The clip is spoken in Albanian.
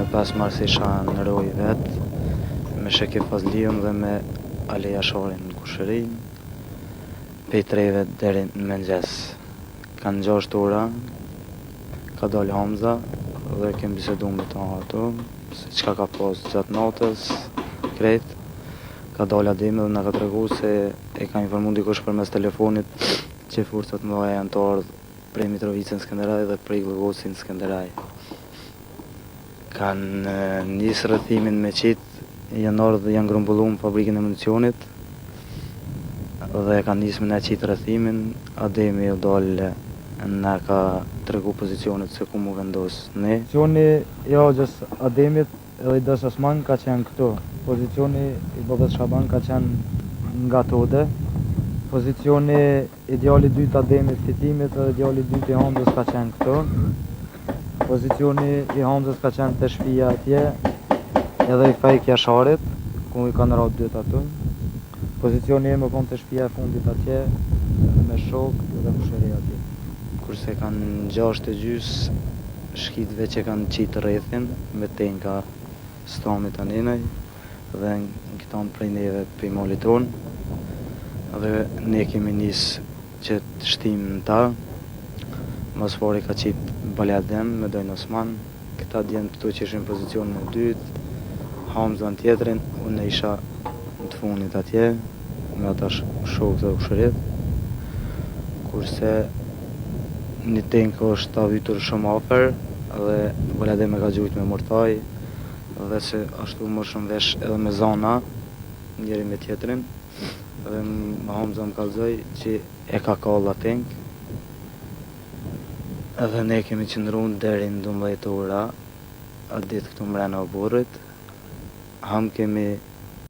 me 5 mars isha në roj vetë, me Sheki Fazliun dhe me Ale Jasharin në Kushërin, pej 3-ve deri në mëngjes. Kanë 6 ora, ka dalë Hamza dhe kem bisedu me ta ato, se çka ka pas gjatë natës, krejt. Ka dalë Ademi dhe na ka tregu se e ka informu dikush përmes telefonit që forcat mëdha janë të ardhur prej Mitrovicën në Skënderaj dhe prej Llogosin në Skënderaj. Kanë nisë rrethimin me qit, janë ardhur dhe janë grumbulluar në fabrikën e municionit dhe kanë nisë me na qit rrethimin. Ademi u dal na ka tregu pozicionet se ku mu vendos ne. Pozicioni i Hoxhës Ademit edhe i Dos Osman ka qenë këtu. Pozicioni i Babës Shaban ka qenë nga Tode. Pozicioni i djalit dytë Ademit Fitimit edhe djalit dytë i Hamzës ka qenë këtu. Pozicioni i Hamzës ka qenë te shtëpia atje, edhe i Fejk Jasharit, ku i kanë rrot dytë aty. Pozicioni im kon te shtëpia e fundit atje, me shok dhe kushëri atje. Kurse kanë 6:30 shkitve që kanë qitë rrethin me tenka stamit aninaj dhe në këtan prej neve për molit tonë. Dhe ne kemi nisë që të shtim në ta. Mas pari ka qitë Baladem me Dojnë Osman. Këta djenë këtu që ishin pozicionin e dytë, Hamza në tjetrin, unë isha në të funit atje, me ata shokët dhe kushërit. Kurse një tenkë është ta vytur shumë afer, dhe Baladem e ka gjujt me mortaj, dhe se ashtu më shumë vesh edhe me zana, njeri me tjetrin. Dhe Hamza më kalzoj që e ka kalla tank. Edhe ne kemi qëndru deri në 12 ora, atë ditë këtu mrena o burrit. Ham kemi